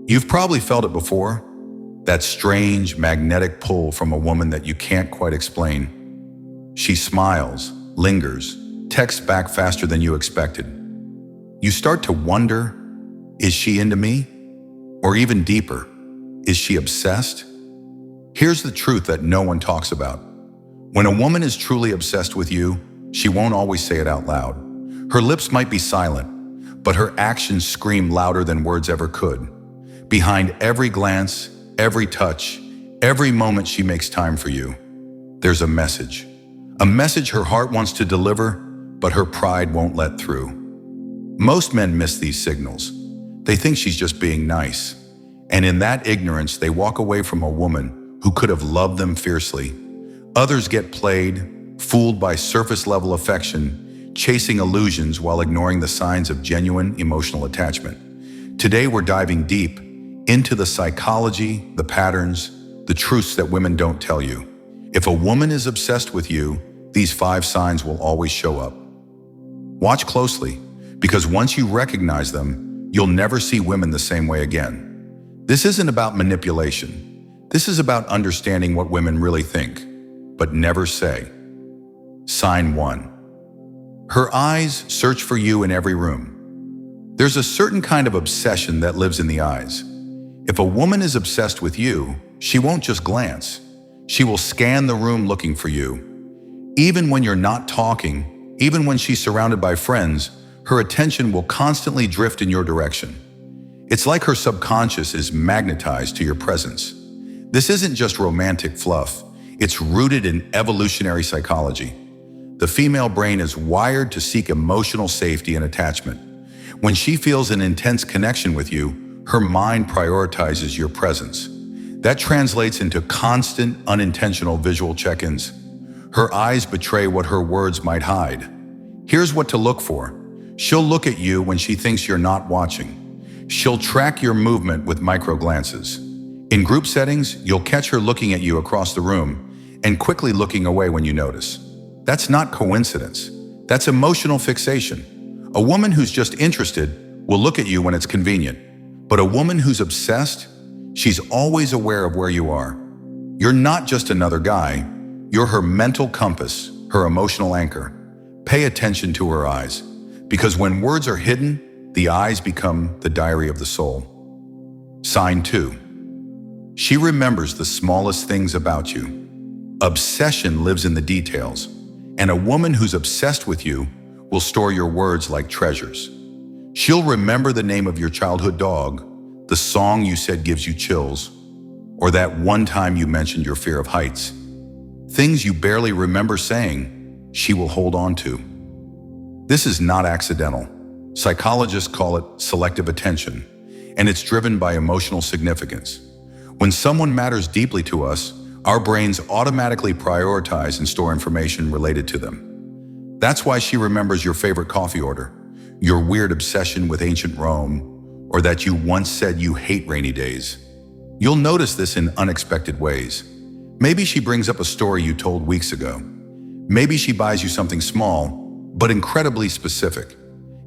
You've probably felt it before, that strange magnetic pull from a woman that you can't quite explain. She smiles, lingers, texts back faster than you expected. You start to wonder, is she into me? Or even deeper, is she obsessed? Here's the truth that no one talks about. When a woman is truly obsessed with you, she won't always say it out loud. Her lips might be silent, but her actions scream louder than words ever could. Behind every glance, every touch, every moment she makes time for you, there's a message. A message her heart wants to deliver, but her pride won't let through. Most men miss these signals. They think she's just being nice. And in that ignorance, they walk away from a woman who could have loved them fiercely. Others get played, fooled by surface-level affection, chasing illusions while ignoring the signs of genuine emotional attachment. Today, we're diving deep into the psychology, the patterns, the truths that women don't tell you. If a woman is obsessed with you, these 5 signs will always show up. Watch closely, because once you recognize them, you'll never see women the same way again. This isn't about manipulation. This is about understanding what women really think, but never say. Sign 1. Her eyes search for you in every room. There's a certain kind of obsession that lives in the eyes. If a woman is obsessed with you, she won't just glance. She will scan the room looking for you. Even when you're not talking, even when she's surrounded by friends, her attention will constantly drift in your direction. It's like her subconscious is magnetized to your presence. This isn't just romantic fluff. It's rooted in evolutionary psychology. The female brain is wired to seek emotional safety and attachment. When she feels an intense connection with you, her mind prioritizes your presence. That translates into constant, unintentional visual check-ins. Her eyes betray what her words might hide. Here's what to look for. She'll look at you when she thinks you're not watching. She'll track your movement with micro-glances. In group settings, you'll catch her looking at you across the room and quickly looking away when you notice. That's not coincidence. That's emotional fixation. A woman who's just interested will look at you when it's convenient. But a woman who's obsessed, she's always aware of where you are. You're not just another guy. You're her mental compass, her emotional anchor. Pay attention to her eyes, because when words are hidden, the eyes become the diary of the soul. Sign 2. She remembers the smallest things about you. Obsession lives in the details, and a woman who's obsessed with you will store your words like treasures. She'll remember the name of your childhood dog, the song you said gives you chills, or that one time you mentioned your fear of heights. Things you barely remember saying, she will hold on to. This is not accidental. Psychologists call it selective attention, and it's driven by emotional significance. When someone matters deeply to us, our brains automatically prioritize and store information related to them. That's why she remembers your favorite coffee order, your weird obsession with ancient Rome, or that you once said you hate rainy days. You'll notice this in unexpected ways. Maybe she brings up a story you told weeks ago. Maybe she buys you something small, but incredibly specific.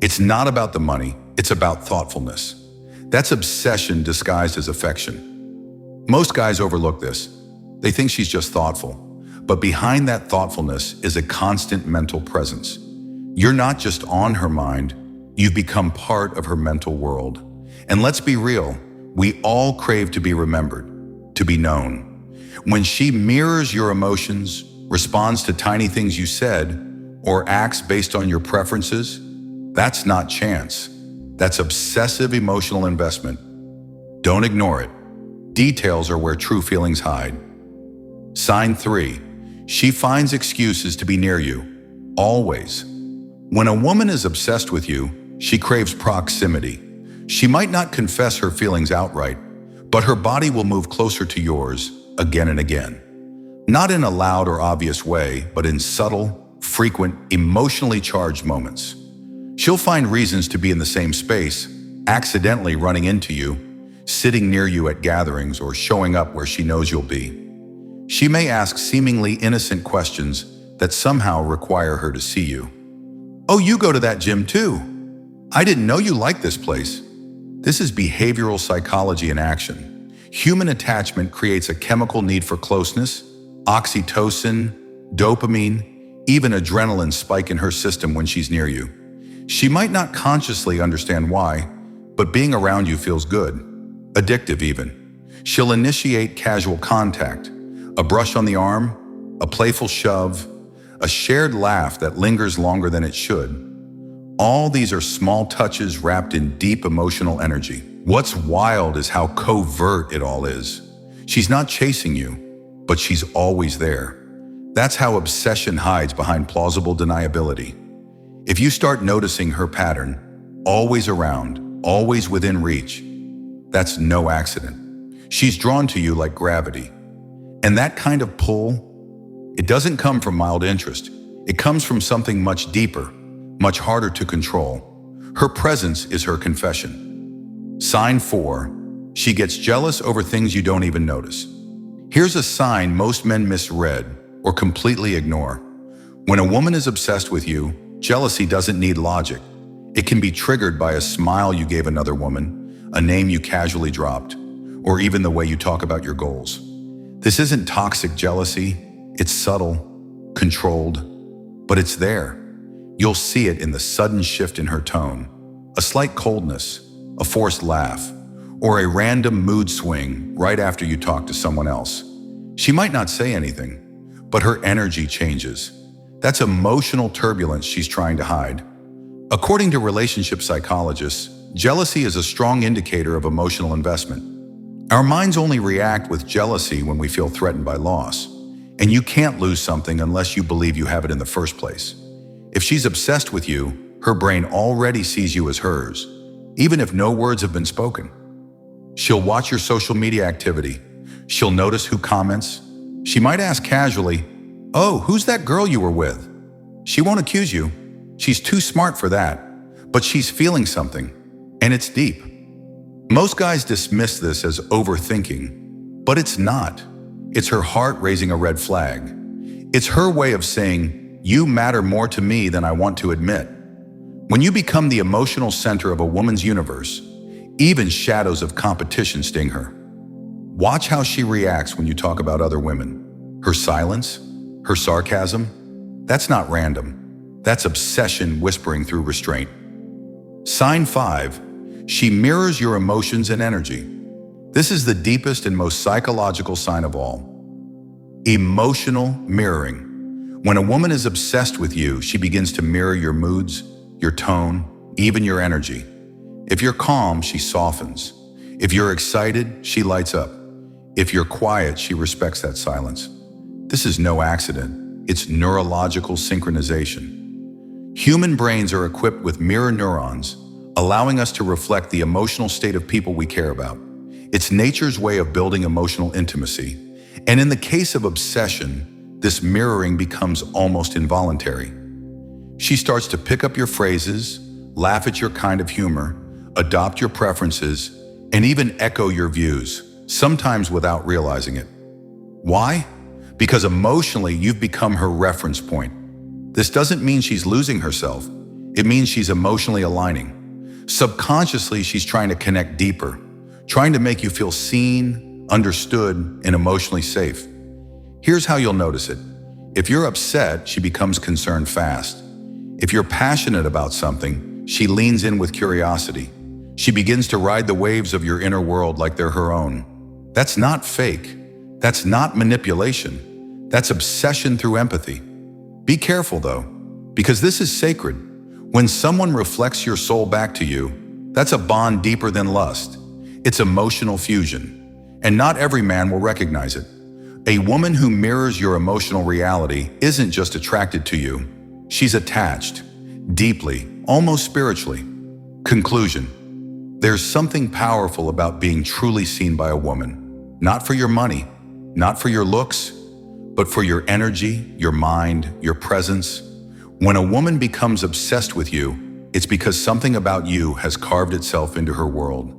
It's not about the money, it's about thoughtfulness. That's obsession disguised as affection. Most guys overlook this. They think she's just thoughtful. But behind that thoughtfulness is a constant mental presence. You're not just on her mind, you've become part of her mental world. And let's be real, we all crave to be remembered, to be known. When she mirrors your emotions, responds to tiny things you said, or acts based on your preferences, that's not chance. That's obsessive emotional investment. Don't ignore it. Details are where true feelings hide. Sign 3. She finds excuses to be near you, always. When a woman is obsessed with you, she craves proximity. She might not confess her feelings outright, but her body will move closer to yours again and again. Not in a loud or obvious way, but in subtle, frequent, emotionally charged moments. She'll find reasons to be in the same space, accidentally running into you, sitting near you at gatherings, or showing up where she knows you'll be. She may ask seemingly innocent questions that somehow require her to see you. "Oh, you go to that gym too? I didn't know you liked this place." This is behavioral psychology in action. Human attachment creates a chemical need for closeness, oxytocin, dopamine, even adrenaline spike in her system when she's near you. She might not consciously understand why, but being around you feels good, addictive even. She'll initiate casual contact, a brush on the arm, a playful shove, a shared laugh that lingers longer than it should. All these are small touches wrapped in deep emotional energy. What's wild is how covert it all is. She's not chasing you, but she's always there. That's how obsession hides behind plausible deniability. If you start noticing her pattern, always around, always within reach, that's no accident. She's drawn to you like gravity. And that kind of pull, it doesn't come from mild interest. It comes from something much deeper, much harder to control. Her presence is her confession. Sign 4, she gets jealous over things you don't even notice. Here's a sign most men misread or completely ignore. When a woman is obsessed with you, jealousy doesn't need logic. It can be triggered by a smile you gave another woman, a name you casually dropped, or even the way you talk about your goals. This isn't toxic jealousy. It's subtle, controlled, but it's there. You'll see it in the sudden shift in her tone, a slight coldness, a forced laugh, or a random mood swing right after you talk to someone else. She might not say anything, but her energy changes. That's emotional turbulence she's trying to hide. According to relationship psychologists, jealousy is a strong indicator of emotional investment. Our minds only react with jealousy when we feel threatened by loss, and you can't lose something unless you believe you have it in the first place. If she's obsessed with you, her brain already sees you as hers, even if no words have been spoken. She'll watch your social media activity. She'll notice who comments. She might ask casually, "Oh, who's that girl you were with?" She won't accuse you. She's too smart for that. But she's feeling something, and it's deep. Most guys dismiss this as overthinking, but it's not. It's her heart raising a red flag. It's her way of saying, "You matter more to me than I want to admit." When you become the emotional center of a woman's universe, even shadows of competition sting her. Watch how she reacts when you talk about other women. Her silence, her sarcasm, that's not random. That's obsession whispering through restraint. Sign 5, she mirrors your emotions and energy. This is the deepest and most psychological sign of all. Emotional mirroring. When a woman is obsessed with you, she begins to mirror your moods, your tone, even your energy. If you're calm, she softens. If you're excited, she lights up. If you're quiet, she respects that silence. This is no accident. It's neurological synchronization. Human brains are equipped with mirror neurons, allowing us to reflect the emotional state of people we care about. It's nature's way of building emotional intimacy. And in the case of obsession, this mirroring becomes almost involuntary. She starts to pick up your phrases, laugh at your kind of humor, adopt your preferences, and even echo your views, sometimes without realizing it. Why? Because emotionally, you've become her reference point. This doesn't mean she's losing herself. It means she's emotionally aligning. Subconsciously, she's trying to connect deeper, trying to make you feel seen, understood, and emotionally safe. Here's how you'll notice it. If you're upset, she becomes concerned fast. If you're passionate about something, she leans in with curiosity. She begins to ride the waves of your inner world like they're her own. That's not fake. That's not manipulation. That's obsession through empathy. Be careful though, because this is sacred. When someone reflects your soul back to you, that's a bond deeper than lust. It's emotional fusion, and not every man will recognize it. A woman who mirrors your emotional reality isn't just attracted to you. She's attached, deeply, almost spiritually. Conclusion. There's something powerful about being truly seen by a woman. Not for your money, not for your looks, but for your energy, your mind, your presence. When a woman becomes obsessed with you, it's because something about you has carved itself into her world.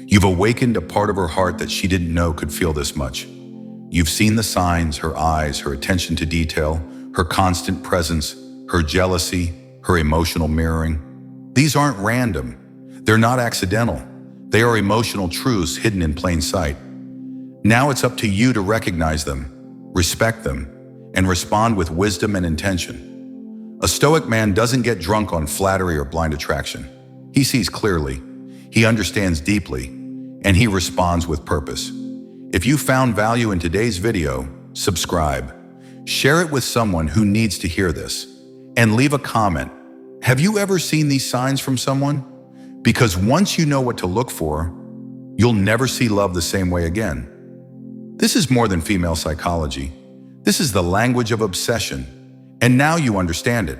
You've awakened a part of her heart that she didn't know could feel this much. You've seen the signs, her eyes, her attention to detail, her constant presence, her jealousy, her emotional mirroring. These aren't random. They're not accidental. They are emotional truths hidden in plain sight. Now it's up to you to recognize them, respect them, and respond with wisdom and intention. A Stoic man doesn't get drunk on flattery or blind attraction. He sees clearly, he understands deeply, and he responds with purpose. If you found value in today's video, subscribe, share it with someone who needs to hear this, and leave a comment. Have you ever seen these signs from someone? Because once you know what to look for, you'll never see love the same way again. This is more than female psychology. This is the language of obsession. And now you understand it.